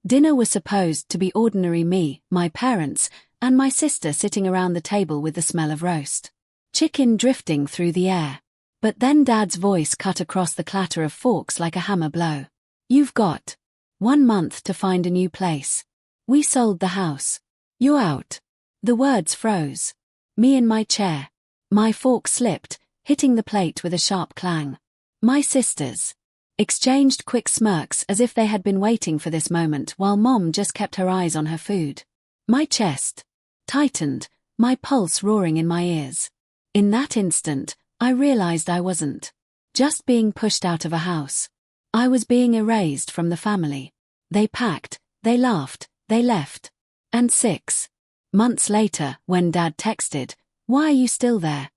Dinner was supposed to be ordinary me, my parents, and my sister sitting around the table with the smell of roast chicken drifting through the air. But then Dad's voice cut across the clatter of forks like a hammer blow. "You've got 1 month to find a new place. We sold the house. You're out." The words froze. Me in my chair. My fork slipped, hitting the plate with a sharp clang. My sisters exchanged quick smirks as if they had been waiting for this moment while Mom just kept her eyes on her food. My chest tightened, my pulse roaring in my ears. In that instant, I realized I wasn't just being pushed out of a house. I was being erased from the family. They packed, they laughed, they left. And 6 months later, when Dad texted, "Why are you still there?"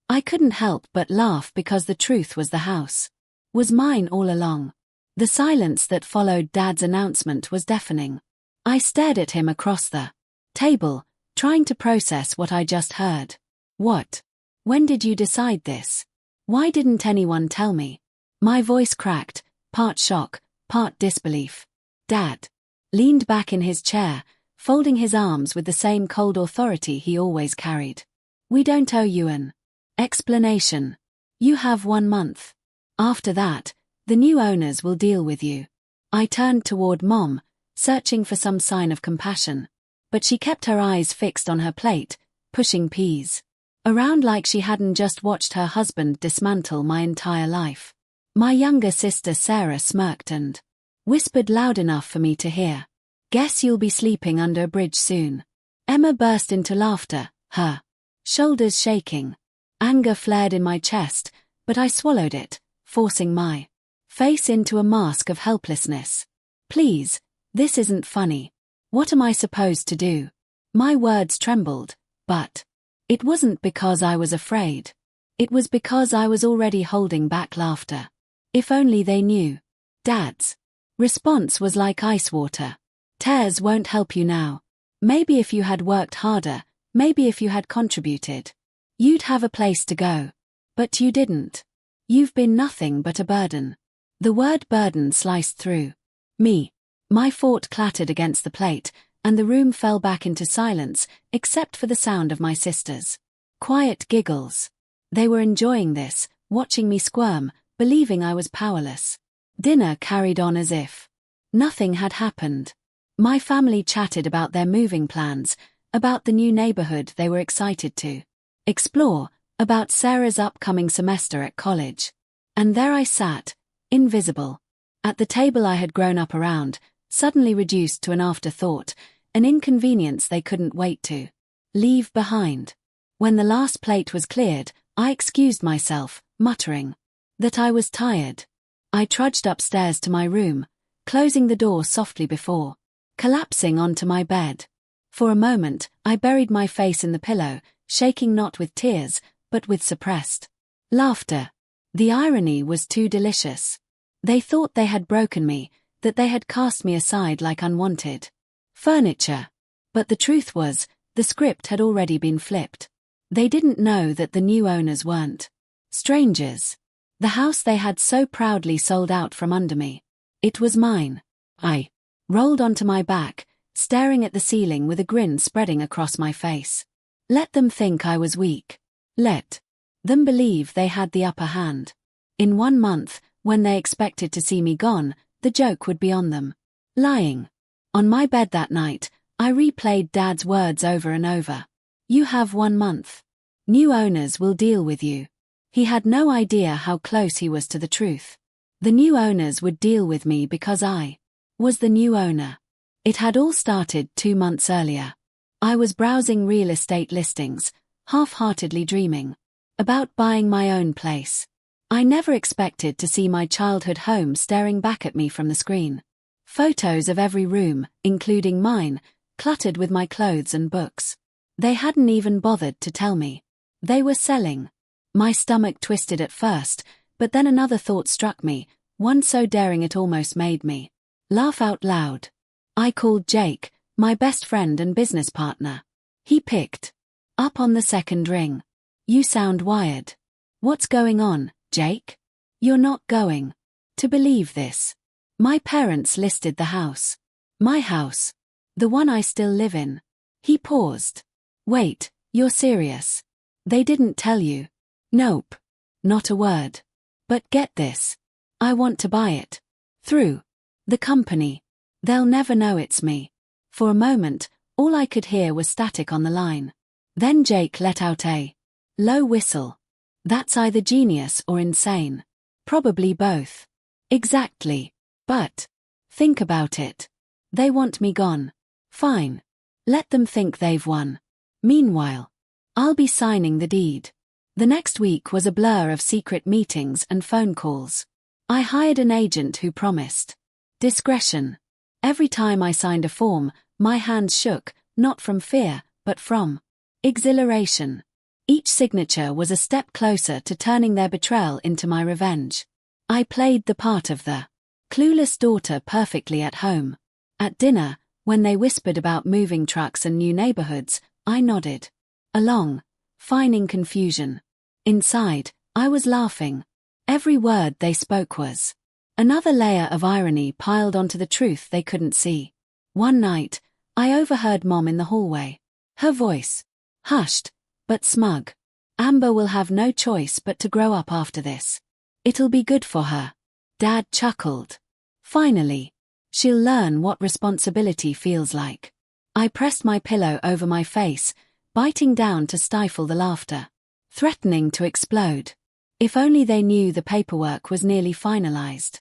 I couldn't help but laugh because the truth was the house was mine all along. The silence that followed Dad's announcement was deafening. I stared at him across the table, trying to process what I just heard. "What? When did you decide this? Why didn't anyone tell me?" My voice cracked, part shock, part disbelief. Dad leaned back in his chair, folding his arms with the same cold authority he always carried. "We don't owe you an explanation. You have 1 month. After that, the new owners will deal with you." I turned toward Mom, searching for some sign of compassion. But she kept her eyes fixed on her plate, pushing peas around like she hadn't just watched her husband dismantle my entire life. My younger sister Sarah smirked and whispered loud enough for me to hear, "Guess you'll be sleeping under a bridge soon." Emma burst into laughter, her shoulders shaking. Anger flared in my chest, but I swallowed it, forcing my face into a mask of helplessness. "Please, this isn't funny. What am I supposed to do?" My words trembled, but it wasn't because I was afraid. It was because I was already holding back laughter. If only they knew. Dad's response was like ice water. "Tears won't help you now. Maybe if you had worked harder, maybe if you had contributed, you'd have a place to go. But you didn't. You've been nothing but a burden." The word burden sliced through me. My fork clattered against the plate, and the room fell back into silence, except for the sound of my sisters' quiet giggles. They were enjoying this, watching me squirm, believing I was powerless. Dinner carried on as if nothing had happened. My family chatted about their moving plans, about the new neighborhood they were excited to explore, about Sarah's upcoming semester at college. And there I sat, invisible, at the table I had grown up around, suddenly reduced to an afterthought, an inconvenience they couldn't wait to leave behind. When the last plate was cleared, I excused myself, muttering that I was tired. I trudged upstairs to my room, closing the door softly before collapsing onto my bed. For a moment, I buried my face in the pillow, shaking not with tears, but with suppressed laughter. The irony was too delicious. They thought they had broken me, that they had cast me aside like unwanted furniture. But the truth was, the script had already been flipped. They didn't know that the new owners weren't strangers. The house they had so proudly sold out from under me. It was mine. I rolled onto my back, staring at the ceiling with a grin spreading across my face. Let them think I was weak. Let them believe they had the upper hand. In 1 month, when they expected to see me gone, the joke would be on them. Lying on my bed that night, I replayed Dad's words over and over. "You have 1 month. New owners will deal with you." He had no idea how close he was to the truth. The new owners would deal with me because I was the new owner. It had all started 2 months earlier. I was browsing real estate listings, half-heartedly dreaming about buying my own place. I never expected to see my childhood home staring back at me from the screen. Photos of every room, including mine, cluttered with my clothes and books. They hadn't even bothered to tell me they were selling. My stomach twisted at first, but then another thought struck me, one so daring it almost made me laugh out loud. I called Jake, my best friend and business partner. He picked up on the second ring. "You sound wired. What's going on, Jake? You're not going to believe this. My parents listed the house My house. The one I still live in. He paused. Wait, you're serious? They didn't tell you? Nope. Not a word. But get this. I want to buy it. Through the company. They'll never know it's me. For a moment, all I could hear was static on the line. Then Jake let out a low whistle. That's either genius or insane. Probably both. Exactly. But think about it. They want me gone. Fine. Let them think they've won. Meanwhile, I'll be signing the deed. The next week was a blur of secret meetings and phone calls. I hired an agent who promised discretion. Every time I signed a form, my hands shook, not from fear, but from exhilaration. Each signature was a step closer to turning their betrayal into my revenge. I played the part of the clueless daughter perfectly at home. At dinner, when they whispered about moving trucks and new neighborhoods, I nodded along, feigning confusion. Inside, I was laughing. Every word they spoke was another layer of irony piled onto the truth they couldn't see. One night, I overheard Mom in the hallway. Her voice, hushed, but smug. Amber will have no choice but to grow up after this. It'll be good for her. Dad chuckled. Finally. She'll learn what responsibility feels like. I pressed my pillow over my face, biting down to stifle the laughter. Threatening to explode. If only they knew the paperwork was nearly finalized.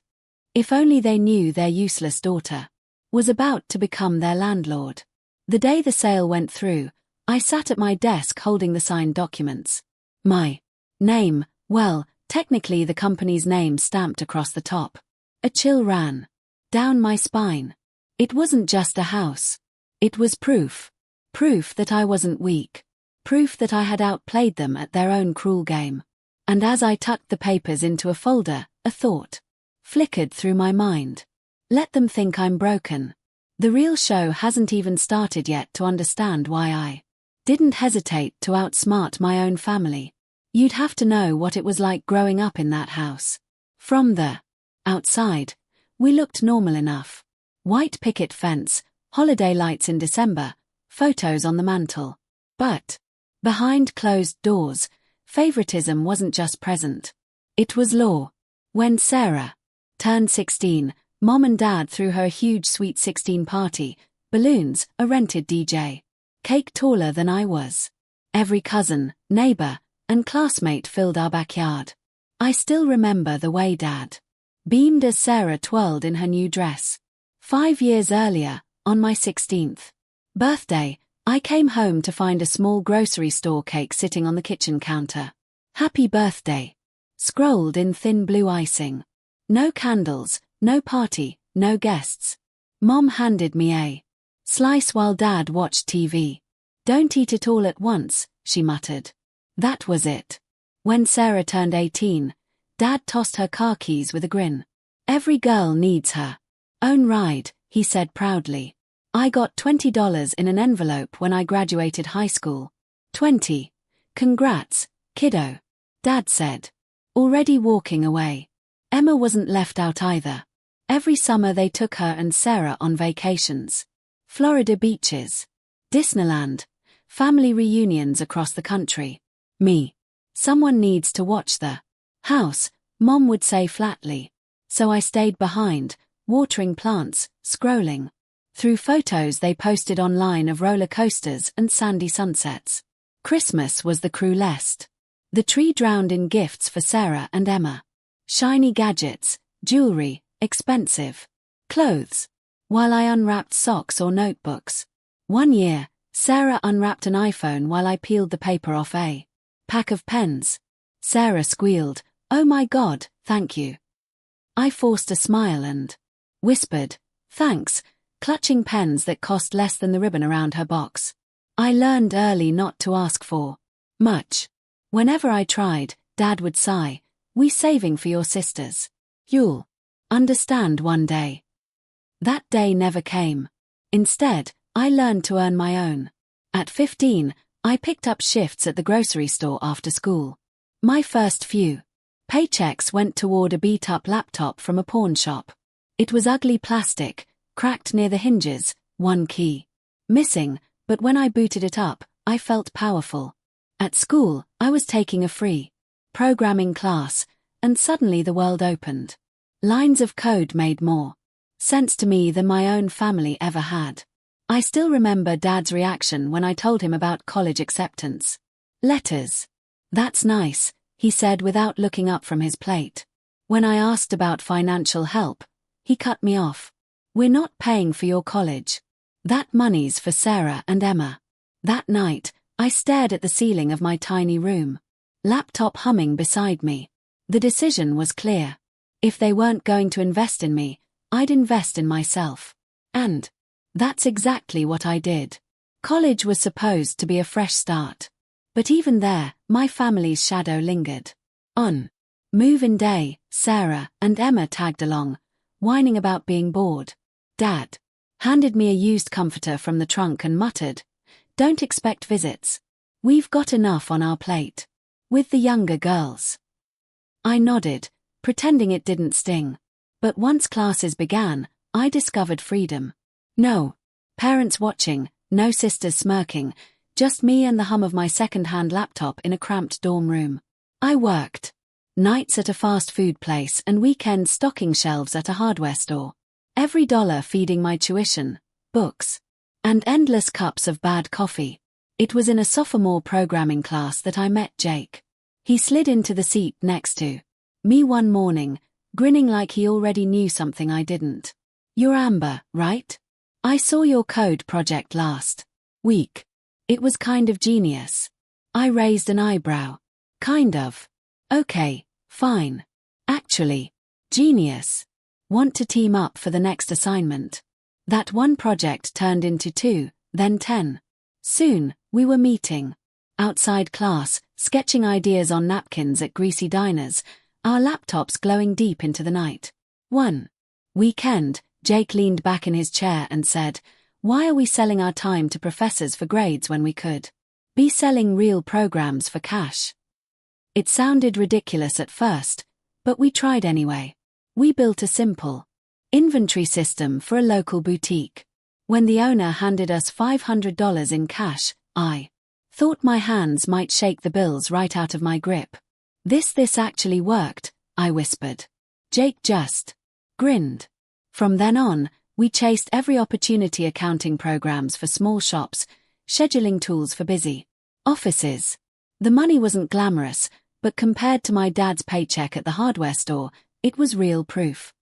If only they knew their useless daughter was about to become their landlord. The day the sale went through, I sat at my desk holding the signed documents. My name, well, technically the company's name stamped across the top. A chill ran down my spine. It wasn't just a house. It was proof. Proof that I wasn't weak. Proof that I had outplayed them at their own cruel game. And as I tucked the papers into a folder, a thought flickered through my mind. Let them think I'm broken. The real show hasn't even started yet to understand why I didn't hesitate to outsmart my own family. You'd have to know what it was like growing up in that house. From the outside, we looked normal enough. White picket fence, holiday lights in December, photos on the mantel. But behind closed doors, favoritism wasn't just present. It was law. When Sarah turned 16, Mom and Dad threw her a huge Sweet 16 party, balloons, a rented DJ. Cake taller than I was. Every cousin, neighbor, and classmate filled our backyard. I still remember the way Dad beamed as Sarah twirled in her new dress. 5 years earlier, on my 16th birthday, I came home to find a small grocery store cake sitting on the kitchen counter. Happy birthday. Scrolled in thin blue icing. No candles, no party, no guests. Mom handed me a slice while Dad watched TV. Don't eat it all at once, she muttered. That was it. When Sarah turned 18, Dad tossed her car keys with a grin. Every girl needs her own ride, he said proudly. I got $20 in an envelope when I graduated high school. 20. Congrats, kiddo, Dad said. Already walking away. Emma wasn't left out either. Every summer they took her and Sarah on vacations. Florida beaches. Disneyland. Family reunions across the country. Me. Someone needs to watch the house, Mom would say flatly. So I stayed behind, watering plants, scrolling through photos they posted online of roller coasters and sandy sunsets. Christmas was the cruelest. The tree drowned in gifts for Sarah and Emma. Shiny gadgets, jewelry, expensive clothes. While I unwrapped socks or notebooks. One year, Sarah unwrapped an iPhone while I peeled the paper off a pack of pens. Sarah squealed, "Oh my God, thank you." I forced a smile and whispered, "Thanks," clutching pens that cost less than the ribbon around her box. I learned early not to ask for much. Whenever I tried, Dad would sigh, "We saving for your sisters. You'll understand one day." That day never came. Instead, I learned to earn my own. At 15, I picked up shifts at the grocery store after school. My first few paychecks went toward a beat-up laptop from a pawn shop. It was ugly plastic, Cracked near the hinges, one key missing, but when I booted it up, I felt powerful. At school, I was taking a free programming class, and suddenly the world opened. Lines of code made more sense to me than my own family ever had. I still remember Dad's reaction when I told him about college acceptance letters. "That's nice," he said without looking up from his plate. When I asked about financial help, he cut me off. "We're not paying for your college. That money's for Sarah and Emma." That night, I stared at the ceiling of my tiny room, laptop humming beside me. The decision was clear. If they weren't going to invest in me, I'd invest in myself. And that's exactly what I did. College was supposed to be a fresh start. But even there, my family's shadow lingered. On move-in day, Sarah and Emma tagged along, whining about being bored. Dad handed me a used comforter from the trunk and muttered, "Don't expect visits. We've got enough on our plate." With the younger girls. I nodded, pretending it didn't sting. But once classes began, I discovered freedom. No parents watching, no sisters smirking, just me and the hum of my second-hand laptop in a cramped dorm room. I worked nights at a fast food place and weekends stocking shelves at a hardware store. Every dollar feeding my tuition, books, and endless cups of bad coffee. It was in a sophomore programming class that I met Jake. He slid into the seat next to me one morning, grinning like he already knew something I didn't. "You're Amber, right? I saw your code project last week. It was kind of genius." I raised an eyebrow. "Kind of. Okay, fine. Actually, genius. Want to team up for the next assignment?" That one project turned into 2, then 10. Soon, we were meeting outside class, sketching ideas on napkins at greasy diners, our laptops glowing deep into the night. One weekend, Jake leaned back in his chair and said, "Why are we selling our time to professors for grades when we could be selling real programs for cash?" It sounded ridiculous at first, but we tried anyway. We built a simple inventory system for a local boutique. When the owner handed us $500 in cash, I thought my hands might shake the bills right out of my grip. This actually worked," I whispered. Jake just grinned. From then on, we chased every opportunity, accounting programs for small shops, scheduling tools for busy offices. The money wasn't glamorous, but compared to my dad's paycheck at the hardware store, it was real proof.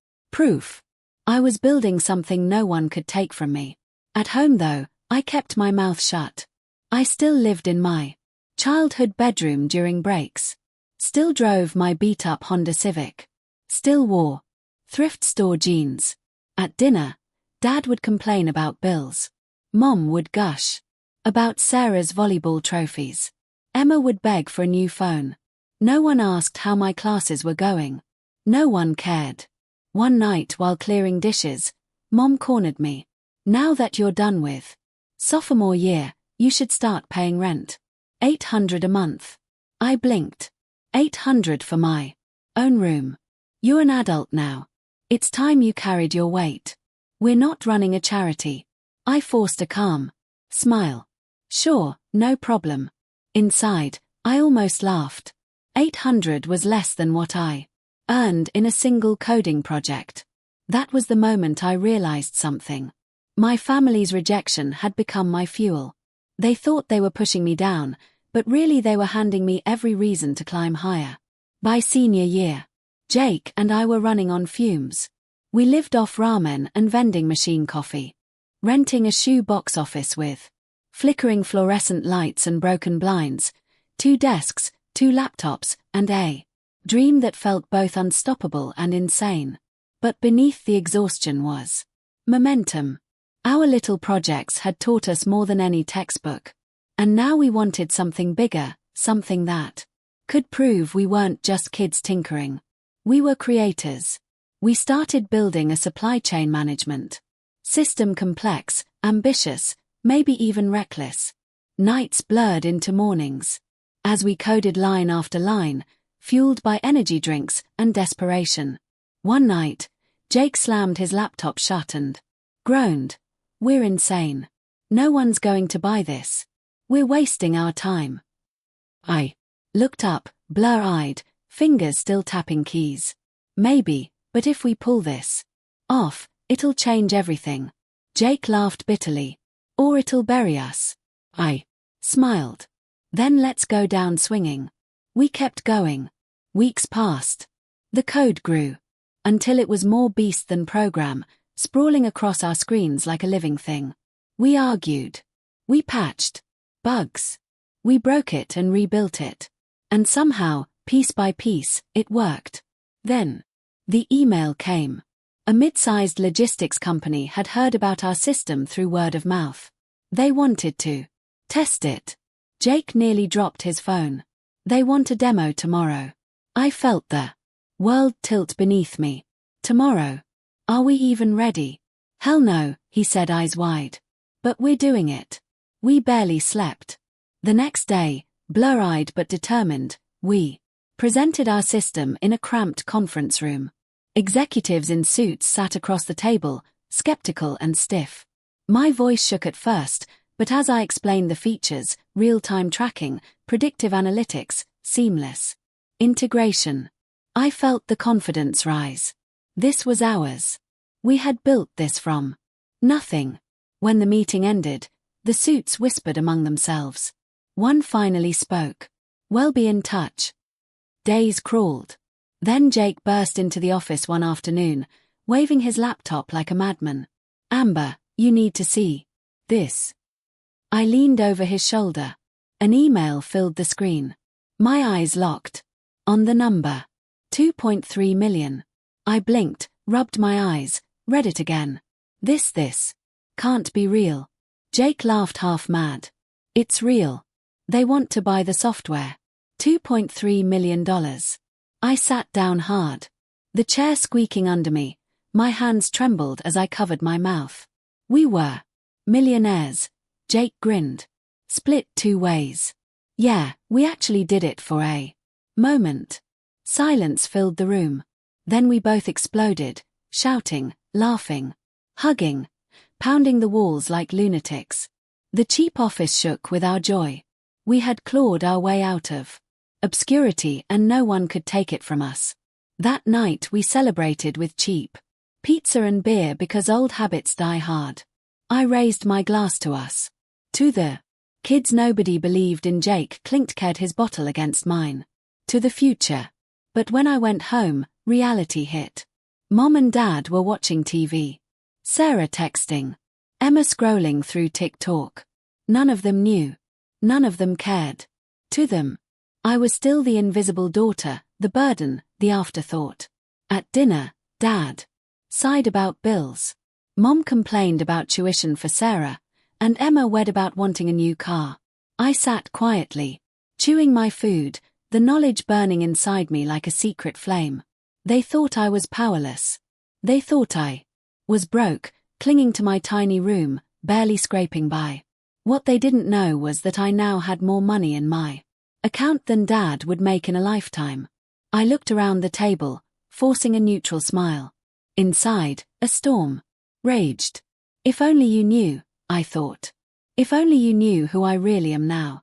I was building something no one could take from me. At home though, I kept my mouth shut. I still lived in my childhood bedroom during breaks. Still drove my beat-up Honda Civic. Still wore thrift store jeans. At dinner, Dad would complain about bills. Mom would gush about Sarah's volleyball trophies. Emma would beg for a new phone. No one asked how my classes were going. No one cared. One night while clearing dishes, Mom cornered me. "Now that you're done with sophomore year, you should start paying rent. $800 a month." I blinked. $800 for my own room. "You're an adult now. It's time you carried your weight. We're not running a charity." I forced a calm smile. "Sure, no problem." Inside, I almost laughed. 800 was less than what I earned in a single coding project. That was the moment I realized something. My family's rejection had become my fuel. They thought they were pushing me down, but really they were handing me every reason to climb higher. By senior year, Jake and I were running on fumes. We lived off ramen and vending machine coffee, renting a shoe box office with flickering fluorescent lights and broken blinds, 2 desks, 2 laptops, and a dream that felt both unstoppable and insane. But beneath the exhaustion was momentum. Our little projects had taught us more than any textbook. And now we wanted something bigger, something that could prove we weren't just kids tinkering. We were creators. We started building a supply chain management system, complex, ambitious, maybe even reckless. Nights blurred into mornings as we coded line after line, fueled by energy drinks and desperation. One night, Jake slammed his laptop shut and groaned. We're insane. No one's going to buy this. We're wasting our time. I looked up, blur-eyed, fingers still tapping keys. Maybe, but if we pull this off, it'll change everything. Jake laughed bitterly. Or it'll bury us. I smiled. Then let's go down swinging. We kept going. Weeks passed. The code grew. Until it was more beast than program, sprawling across our screens like a living thing. We argued. We patched bugs. We broke it and rebuilt it. And somehow, piece by piece, it worked. Then, the email came. A mid-sized logistics company had heard about our system through word of mouth. They wanted to test it. Jake nearly dropped his phone. They want a demo tomorrow. I felt the world tilt beneath me. Tomorrow? Are we even ready? Hell no, he said, eyes wide. But we're doing it. We barely slept. The next day, blur-eyed but determined, we presented our system in a cramped conference room. Executives in suits sat across the table, skeptical and stiff. My voice shook at first, but as I explained the features, real-time tracking, predictive analytics, seamless integration, I felt the confidence rise. This was ours. We had built this from nothing. When the meeting ended, the suits whispered among themselves. One finally spoke. We'll be in touch. Days crawled. Then Jake burst into the office one afternoon, waving his laptop like a madman. Amber, you need to see this. I leaned over his shoulder. An email filled the screen. My eyes locked. On the number. 2.3 million. I blinked, rubbed my eyes, read it again. This can't be real. Jake laughed half mad. It's real. They want to buy the software. $2.3 million. I sat down hard. The chair squeaking under me, my hands trembled as I covered my mouth. We were millionaires. Jake grinned. Split 2 ways. Yeah, we actually did it for a moment. Silence filled the room. Then we both exploded, shouting, laughing, hugging, pounding the walls like lunatics. The cheap office shook with our joy. We had clawed our way out of obscurity and no one could take it from us. That night we celebrated with cheap pizza and beer because old habits die hard. I raised my glass to us. To the kids. Nobody believed in Jake clinked his bottle against mine. To the future. But when I went home, reality hit. Mom and Dad were watching TV. Sarah texting. Emma scrolling through TikTok. None of them knew. None of them cared. To them, I was still the invisible daughter, the burden, the afterthought. At dinner, Dad sighed about bills. Mom complained about tuition for Sarah, and Emma wed about wanting a new car. I sat quietly, chewing my food, the knowledge burning inside me like a secret flame. They thought I was powerless. They thought I was broke, clinging to my tiny room, barely scraping by. What they didn't know was that I now had more money in my account than Dad would make in a lifetime. I looked around the table, forcing a neutral smile. Inside, a storm raged. If only you knew, I thought. If only you knew who I really am now.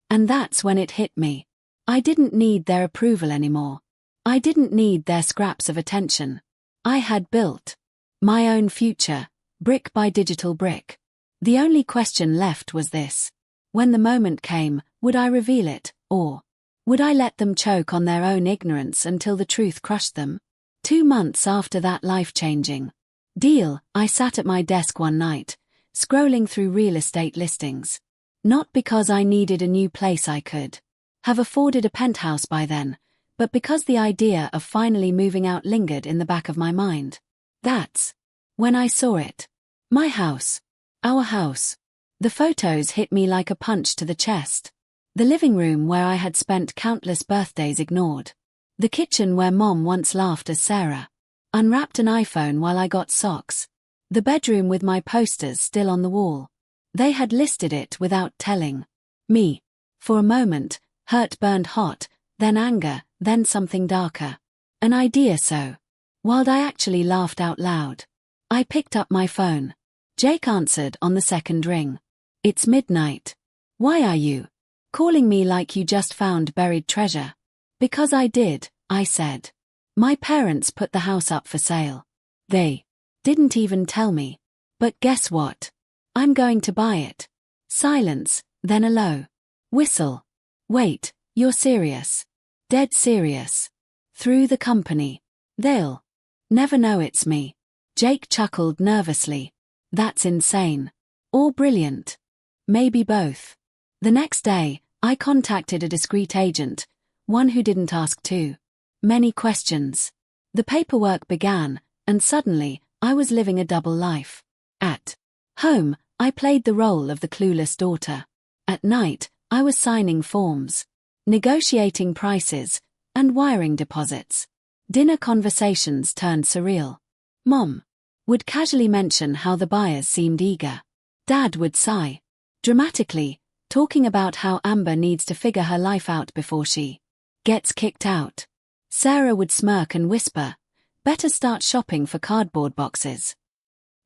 And that's when it hit me. I didn't need their approval anymore. I didn't need their scraps of attention. I had built my own future, brick by digital brick. The only question left was this. When the moment came, would I reveal it, or would I let them choke on their own ignorance until the truth crushed them? 2 months after that life-changing deal, I sat at my desk one night, scrolling through real estate listings. Not because I needed a new place. I could have afforded a penthouse by then, but because the idea of finally moving out lingered in the back of my mind. That's when I saw it. My house. Our house. The photos hit me like a punch to the chest. The living room where I had spent countless birthdays ignored. The kitchen where Mom once laughed as Sarah unwrapped an iPhone while I got socks. The bedroom with my posters still on the wall. They had listed it without telling me. For a moment, hurt burned hot, then anger, then something darker. An idea so wild I actually laughed out loud. I picked up my phone. Jake answered on the second ring. It's midnight. Why are you calling me like you just found buried treasure? Because I did, I said. My parents put the house up for sale. They didn't even tell me. But guess what? I'm going to buy it. Silence, then a low whistle. Wait, you're serious? Dead serious. Through the company. They'll never know it's me. Jake chuckled nervously. That's insane. Or brilliant. Maybe both. The next day, I contacted a discreet agent, one who didn't ask too many questions. The paperwork began, and suddenly, I was living a double life. At home, I played the role of the clueless daughter. At night, I was signing forms, negotiating prices, and wiring deposits. Dinner conversations turned surreal. Mom would casually mention how the buyers seemed eager. Dad would sigh dramatically, talking about how Amber needs to figure her life out before she gets kicked out. Sarah would smirk and whisper, better start shopping for cardboard boxes.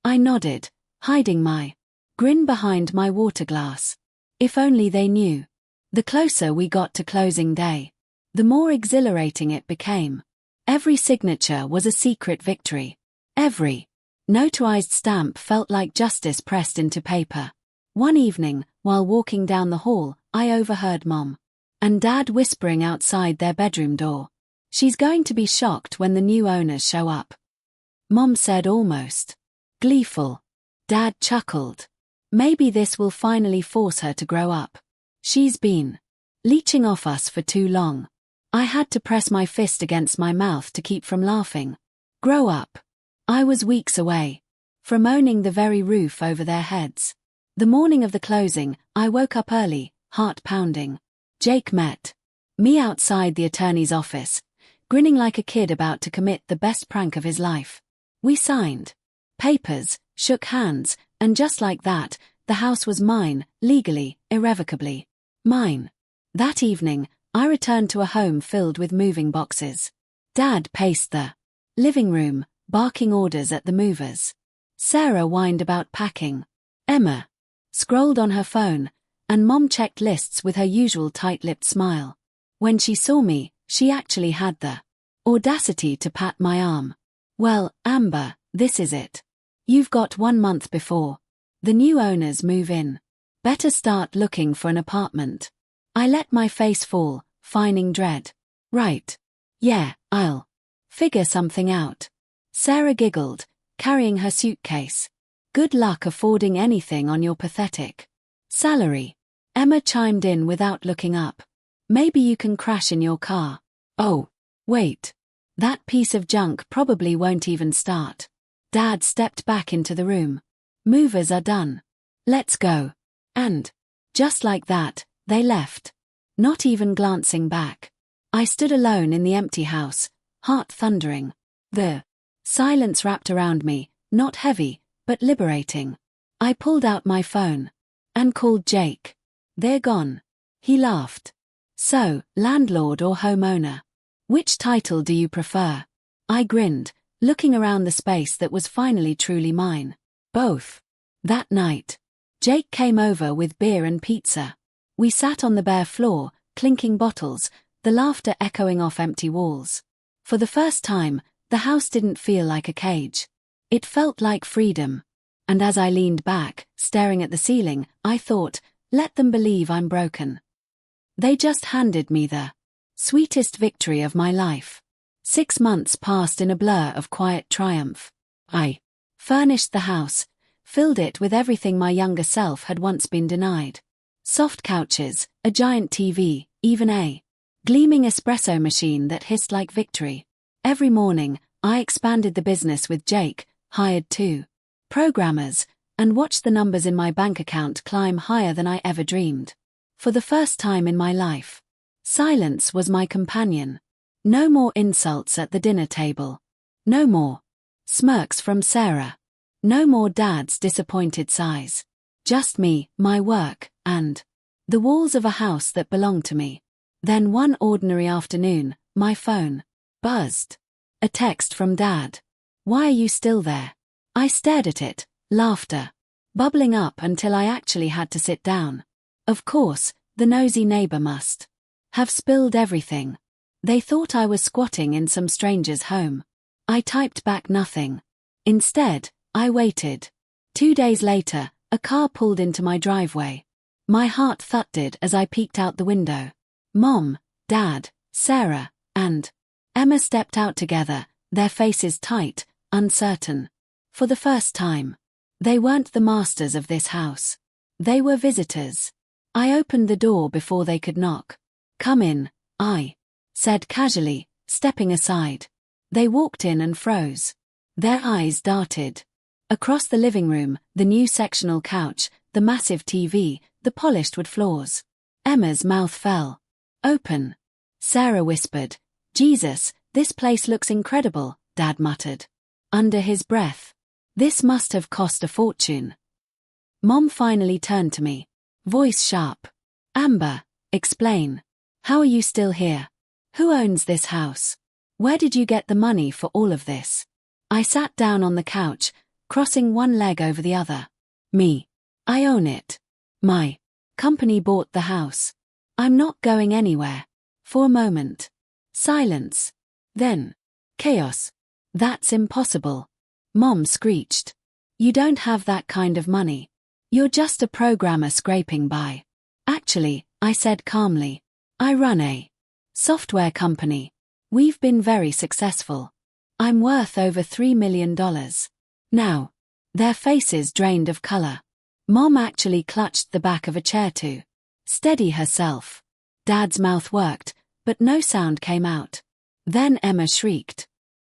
I nodded, hiding my grin behind my water glass. If only they knew. The closer we got to closing day, the more exhilarating it became. Every signature was a secret victory. Every notarized stamp felt like justice pressed into paper. One evening, while walking down the hall, I overheard Mom and Dad whispering outside their bedroom door. She's going to be shocked when the new owners show up. Mom said almost gleeful. Dad chuckled. Maybe this will finally force her to grow up. She's been leeching off us for too long. I had to press my fist against my mouth to keep from laughing. Grow up. I was weeks away from owning the very roof over their heads. The morning of the closing, I woke up early, heart pounding. Jake met me outside the attorney's office, grinning like a kid about to commit the best prank of his life. We signed papers, shook hands, and just like that, the house was mine, legally, irrevocably. Mine. That evening, I returned to a home filled with moving boxes. Dad paced the living room, barking orders at the movers. Sarah whined about packing. Emma scrolled on her phone, and Mom checked lists with her usual tight-lipped smile. When she saw me, she actually had the audacity to pat my arm. Well, Amber, this is it. You've got 1 month before the new owners move in. Better start looking for an apartment. I let my face fall, feigning dread. Right. Yeah, I'll figure something out. Sarah giggled, carrying her suitcase. Good luck affording anything on your pathetic salary. Emma chimed in without looking up. Maybe you can crash in your car. Oh, wait. That piece of junk probably won't even start. Dad stepped back into the room. Movers are done. Let's go. And, just like that, they left. Not even glancing back. I stood alone in the empty house, heart thundering. The silence wrapped around me, not heavy, but liberating. I pulled out my phone and called Jake. They're gone. He laughed. So, landlord or homeowner? Which title do you prefer? I grinned, looking around the space that was finally truly mine. Both. That night, Jake came over with beer and pizza. We sat on the bare floor, clinking bottles, the laughter echoing off empty walls. For the first time, the house didn't feel like a cage. It felt like freedom. And as I leaned back, staring at the ceiling, I thought, let them believe I'm broken. They just handed me the sweetest victory of my life. 6 months passed in a blur of quiet triumph. I furnished the house, filled it with everything my younger self had once been denied. Soft couches, a giant TV, even a gleaming espresso machine that hissed like victory. Every morning, I expanded the business with Jake, hired 2 programmers, and watched the numbers in my bank account climb higher than I ever dreamed. For the first time in my life, silence was my companion. No more insults at the dinner table. No more smirks from Sarah. No more Dad's disappointed sighs. Just me, my work, and the walls of a house that belonged to me. Then one ordinary afternoon, my phone buzzed. A text from Dad. Why are you still there? I stared at it, laughter bubbling up until I actually had to sit down. Of course, the nosy neighbor must have spilled everything. They thought I was squatting in some stranger's home. I typed back nothing. Instead, I waited. 2 days later, a car pulled into my driveway. My heart thudded as I peeked out the window. Mom, Dad, Sarah, and Emma stepped out together, their faces tight, uncertain. For the first time. They weren't the masters of this house. They were visitors. I opened the door before they could knock. "Come in," I said casually, stepping aside. They walked in and froze. Their eyes darted across the living room, the new sectional couch, the massive TV, the polished wood floors. Emma's mouth fell open. Sarah whispered, "Jesus, this place looks incredible," Dad muttered under his breath. "This must have cost a fortune." Mom finally turned to me, voice sharp. "Amber, explain. How are you still here? Who owns this house? Where did you get the money for all of this?" I sat down on the couch, crossing one leg over the other. "Me. I own it. My company bought the house. I'm not going anywhere." For a moment. Silence. Then. Chaos. "That's impossible." Mom screeched. "You don't have that kind of money. You're just a programmer scraping by." "Actually," I said calmly, "I run a software company. We've been very successful. I'm worth over $3 million. Now." Their faces drained of color. Mom actually clutched the back of a chair to steady herself. Dad's mouth worked, but no sound came out. Then Emma shrieked,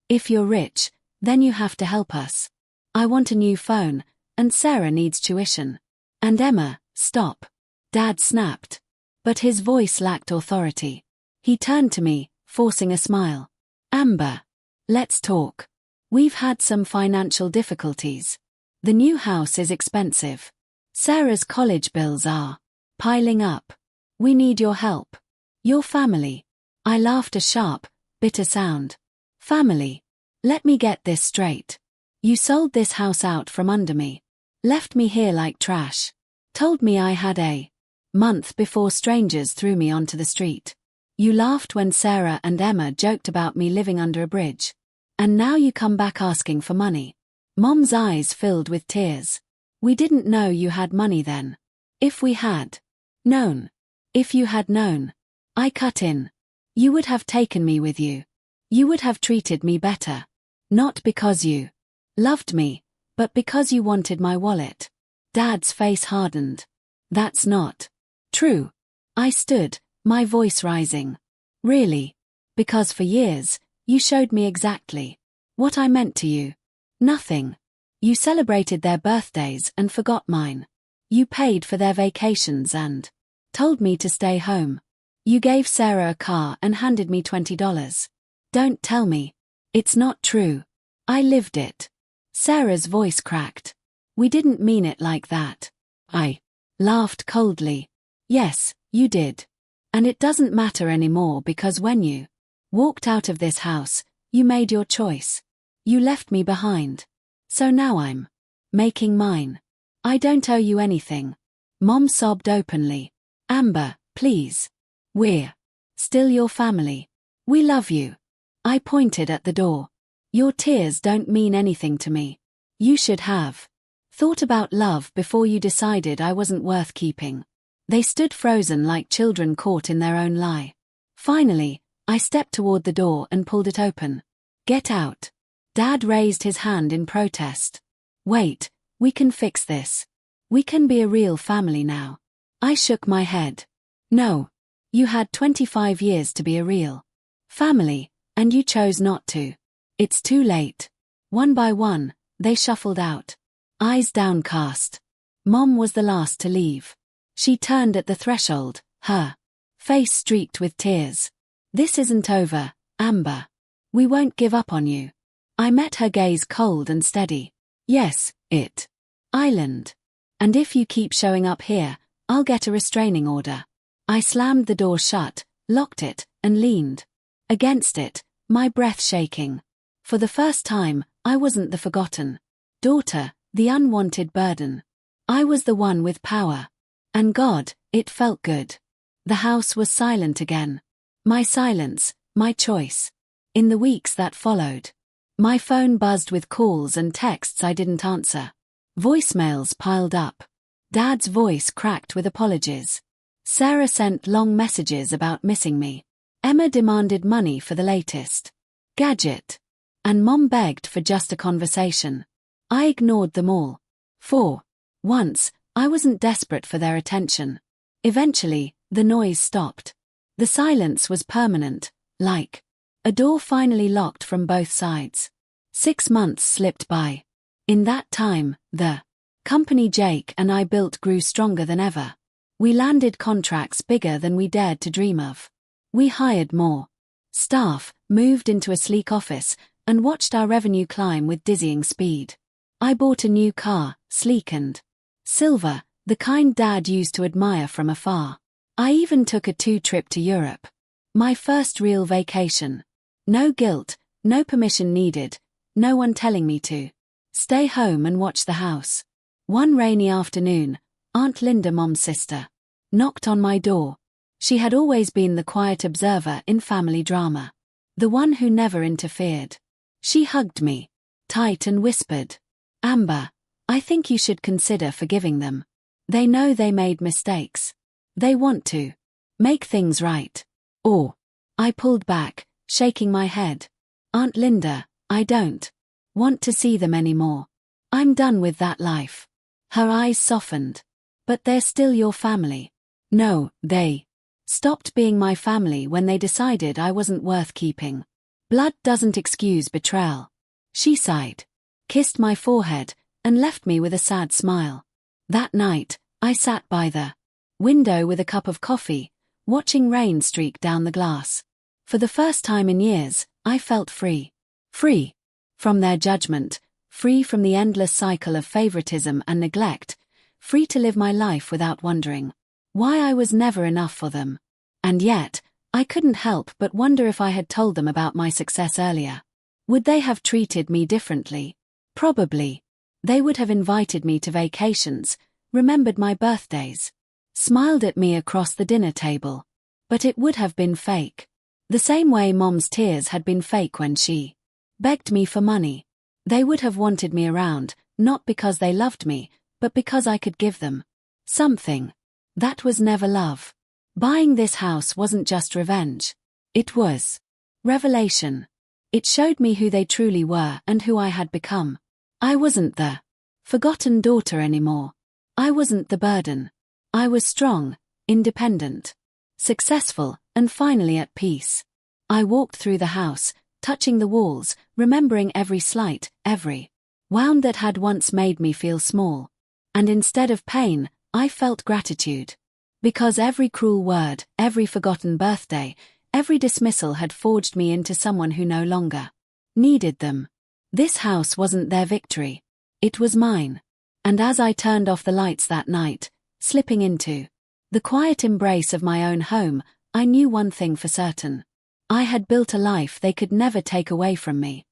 "If you're rich, then you have to help us. I want a new phone, and Sarah needs tuition." "And Emma, stop," Dad snapped. But his voice lacked authority. He turned to me, forcing a smile. "Amber, let's talk. We've had some financial difficulties. The new house is expensive. Sarah's college bills are piling up. We need your help. Your family." I laughed a sharp, bitter sound. "Family? Let me get this straight. You sold this house out from under me. Left me here like trash. Told me I had a month before strangers threw me onto the street. You laughed when Sarah and Emma joked about me living under a bridge. And now you come back asking for money." Mom's eyes filled with tears. "We didn't know you had money then. If we had known. If you had known." I cut in. "You would have taken me with you. You would have treated me better. Not because you loved me, but because you wanted my wallet." Dad's face hardened. "That's not true." I stood, my voice rising. "Really? Because for years, you showed me exactly what I meant to you. Nothing. You celebrated their birthdays and forgot mine. You paid for their vacations and told me to stay home. You gave Sarah a car and handed me $20. Don't tell me. It's not true. I lived it." Sarah's voice cracked. "We didn't mean it like that." I laughed coldly. "Yes, you did. And it doesn't matter anymore because when you walked out of this house, you made your choice. You left me behind. So now I'm making mine. I don't owe you anything." Mom sobbed openly. "Amber, please. We're still your family. We love you." I pointed at the door. "Your tears don't mean anything to me. You should have thought about love before you decided I wasn't worth keeping." They stood frozen like children caught in their own lie. Finally, I stepped toward the door and pulled it open. "Get out." Dad raised his hand in protest. "Wait, we can fix this. We can be a real family now." I shook my head. "No. You had 25 years to be a real family, and you chose not to. It's too late." One by one, they shuffled out. Eyes downcast. Mom was the last to leave. She turned at the threshold, her face streaked with tears. "This isn't over, Amber. We won't give up on you." I met her gaze cold and steady. "Yes, it island. And if you keep showing up here, I'll get a restraining order." I slammed the door shut, locked it, and leaned against it, my breath shaking. For the first time, I wasn't the forgotten Daughter, the unwanted burden. I was the one with power. And God, it felt good. The house was silent again. My silence, my choice. In the weeks that followed, my phone buzzed with calls and texts I didn't answer. Voicemails piled up. Dad's voice cracked with apologies. Sarah sent long messages about missing me. Emma demanded money for the latest gadget. And Mom begged for just a conversation. I ignored them all. For once, I wasn't desperate for their attention. Eventually, the noise stopped. The silence was permanent, like a door finally locked from both sides. 6 months slipped by. In that time, the company Jake and I built grew stronger than ever. We landed contracts bigger than we dared to dream of. We hired more staff, moved into a sleek office, and watched our revenue climb with dizzying speed. I bought a new car, sleek and silver, the kind Dad used to admire from afar. I even took a 2 trip to Europe. My first real vacation. No guilt, no permission needed, no one telling me to stay home and watch the house. One rainy afternoon, Aunt Linda, Mom's sister, knocked on my door. She had always been the quiet observer in family drama. The one who never interfered. She hugged me tight and whispered, "Amber, I think you should consider forgiving them. They know they made mistakes. They want to make things right." Or, I pulled back, shaking my head. "Aunt Linda, I don't want to see them anymore. I'm done with that life." Her eyes softened. "But they're still your family." "No, they stopped being my family when they decided I wasn't worth keeping. Blood doesn't excuse betrayal." She sighed, kissed my forehead, and left me with a sad smile. That night, I sat by the window with a cup of coffee, watching rain streak down the glass. For the first time in years, I felt free. Free from their judgment, free from the endless cycle of favoritism and neglect, free to live my life without wondering why I was never enough for them. And yet, I couldn't help but wonder if I had told them about my success earlier. Would they have treated me differently? Probably. They would have invited me to vacations, remembered my birthdays, smiled at me across the dinner table. But it would have been fake. The same way Mom's tears had been fake when she begged me for money. They would have wanted me around, not because they loved me, but because I could give them something. That was never love. Buying this house wasn't just revenge. It was revelation. It showed me who they truly were and who I had become. I wasn't the forgotten daughter anymore. I wasn't the burden. I was strong, independent, successful, and finally at peace. I walked through the house, touching the walls, remembering every slight, every wound that had once made me feel small. And instead of pain, I felt gratitude. Because every cruel word, every forgotten birthday, every dismissal had forged me into someone who no longer needed them. This house wasn't their victory. It was mine. And as I turned off the lights that night, slipping into the quiet embrace of my own home, I knew one thing for certain. I had built a life they could never take away from me.